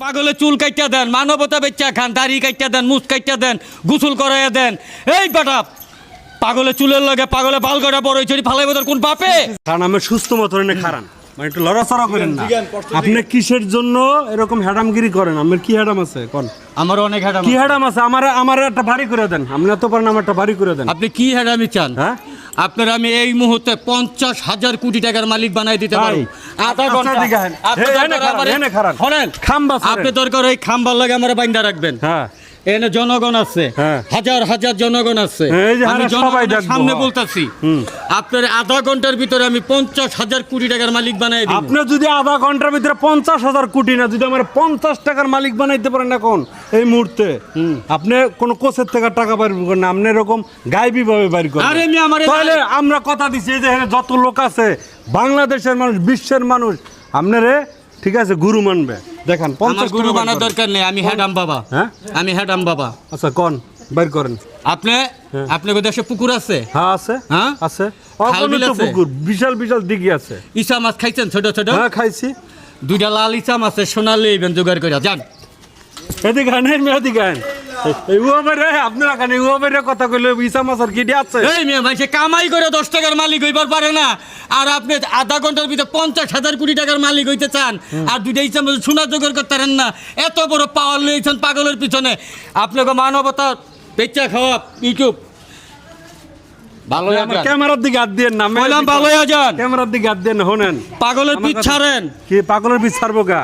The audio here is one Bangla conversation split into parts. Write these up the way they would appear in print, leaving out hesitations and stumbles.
পাগলে চুল কাইটা দেন, মানবতা বেচা খান, দাড়ি কাইটা দেন, মুছ কাইটা দেন, গোসল করাইয়া দেন। এই বেটা পাগলে চুলের লগে পাগলে বাল কাটা বড় হইছে ফালাইব তোর কোন বাপে? কারণ আমি সুস্থ মতনে খারান মানে একটু লড়াচড়া করেন না। আপনি কিসের জন্য এরকম হ্যাডামগিরি করেন? আমার কি হ্যাডাম আছে কোন? আমার অনেক হ্যাডাম। কি হ্যাডাম আছে? আমার একটা বাড়ি করে দেন। আপনি এত পারেন আমার একটা বাড়ি করে দেন। আপনি কি হ্যাডামি চান? হ্যাঁ আপনার আমি এই মুহূর্তে 50,000 কোটি টাকার মালিক বানাই দিতে পারবো। আধা ঘন্টা আপনি দরকার ওই খাম্বার লাগে আমার বাইন্দা রাখবেন। হ্যাঁ এখানে জনগণ আছে, হাজার হাজার জনগণ আছে। আমি জনগণের সামনে বলতেছি আপনার আধা ঘন্টার ভিতরে আমি 50,000 কোটি টাকার মালিক বানাই দিব। আপনি যদি আধা ঘন্টার ভিতরে 50,000 কোটি না, যদি আমার 50 টাকার মালিক বানাইতে পারেন এখন এই মুহূর্তে, আপনি কোন কোচের থেকে টাকা বাইর করেন না, আপনি এরকম গায়েবী ভাবে বাইর করেন। তাহলে আমরা কথা দিচ্ছি যে যত লোক আছে বাংলাদেশের মানুষ, বিশ্বের মানুষ আপনারে ঠিক আছে গুরু মানবে। দেখেন 50 গুরু বানার দরকার নেই, আমি হ্যাডাম বাবা। হ্যাঁ আমি হ্যাডাম বাবা। আচ্ছা কোন বাইর করেন আপনি দেশে পুকুর আছে? হ্যাঁ আছে। হ্যাঁ আছে, পুকুর বিশাল বিশাল দিঘি আছে। ইসা মাছ খাইছেন ছোট ছোট? হ্যাঁ খাইছি। দুইটা লাল ইসা মাছের সোনালি ইবেন জোগাড় করে যান। এদিকে আনেন এদিকে আনেন। আপনারা কানে কথা কইলে ইসা মাছের কি আছে? এই মেয়ে ভাই সে কামাই করে 10 টাকার মালিক হইবার পারে না, আর আপনি আধা ঘন্টার ভিতরে 50,000 কোটি টাকার মালিক হইতে চান, আর দুইটা ইসা মাছ সোনা জোগাড় করতে পারেন না। এত বড় পাওয়ার লইছেন পাগলের পিছনে। আপনাকে মানবতা পেঁচা খাওয়া ইউটিউব ভালো ক্যামেরার দিকে হাত দিয়ে না, ভালো যান ক্যামেরার দিকে হাত দিয়ে না। শোনেন পাগলের পিছ ছাড়েন। কি পাগলের পিছ ছাড়বো গা?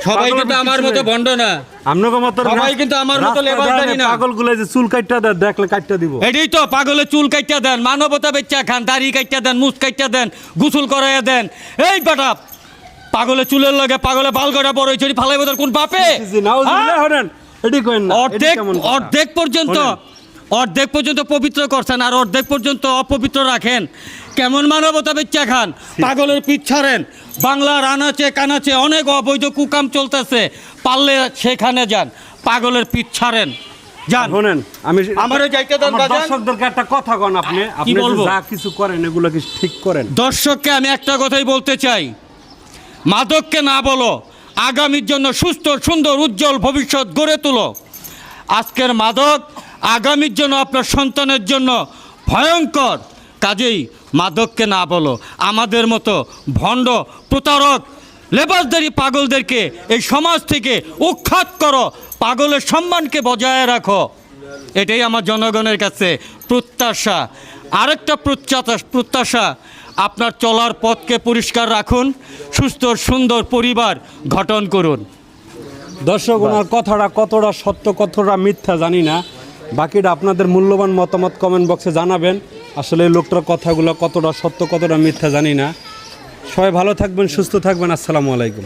সবাই কিন্তু আমার মতো ভণ্ড না, আপনাকে মতো সবাই কিন্তু আমার মতো লেবাসদারি না। পাগলগুলো যে চুল কাটটা দেন, দেখলে কাটটা দিব। এটাই তো পাগলে চুল কাটটা দেন, মানবতা বেচা খান, দাড়ি কাটটা দেন, মুছ কাটটা দেন, গোসল করাইয়া দেন। এই বেটা পাগলে চুলের লগে পাগলে বাল কাটা বড় হইছে ফালাইব তোর কোন বাপে? অর্ধেক পর্যন্ত পবিত্র করছেন আর অর্ধেক পর্যন্ত অপবিত্র রাখেন। কেমন মানবতা বেচা খান? পাগলের পিছ ছাড়েন। বাংলার আনাচে কানাচে অনেক অবৈধ কুকাম চলতেছে, পারলে সেখানে যান, পাগলের পিছ ছাড়েন যান। শোনেন আমি আমারও যাইতে দেন। দর্শকদেরকে একটা কথা কন, আপনি যা কিছু করেন এগুলো কি ঠিক করেন? দর্শককে আমি একটা কথাই বলতে চাই, মাদককে না বলো, আগামীর জন্য সুস্থ সুন্দর উজ্জ্বল ভবিষ্যৎ গড়ে তোলো। আজকের মাদক আগামীর জন্য আপনার সন্তানের জন্য ভয়ঙ্কর, কাজেই মাদককে না বলো। আমাদের মতো ভণ্ড প্রতারক লেবাসদারি পাগলদেরকে এই সমাজ থেকে উৎখাত করো, পাগলের সম্মানকে বজায় রাখো। এটাই আমার জনগণের কাছে প্রত্যাশা। আরেকটা প্রত্যাশা, আপনার চলার পথকে পরিষ্কার রাখুন, সুস্থ সুন্দর পরিবার গঠন করুন। দর্শক ওনার কথাটা কতটা সত্য কতটা মিথ্যা জানি না, বাকিটা আপনাদের মূল্যবান মতামত কমেন্ট বক্সে জানাবেন। আসলে এই লোকটার কথাগুলো কতটা সত্য কতটা মিথ্যা জানি না। সবাই ভালো থাকবেন, সুস্থ থাকবেন। আসসালামু আলাইকুম।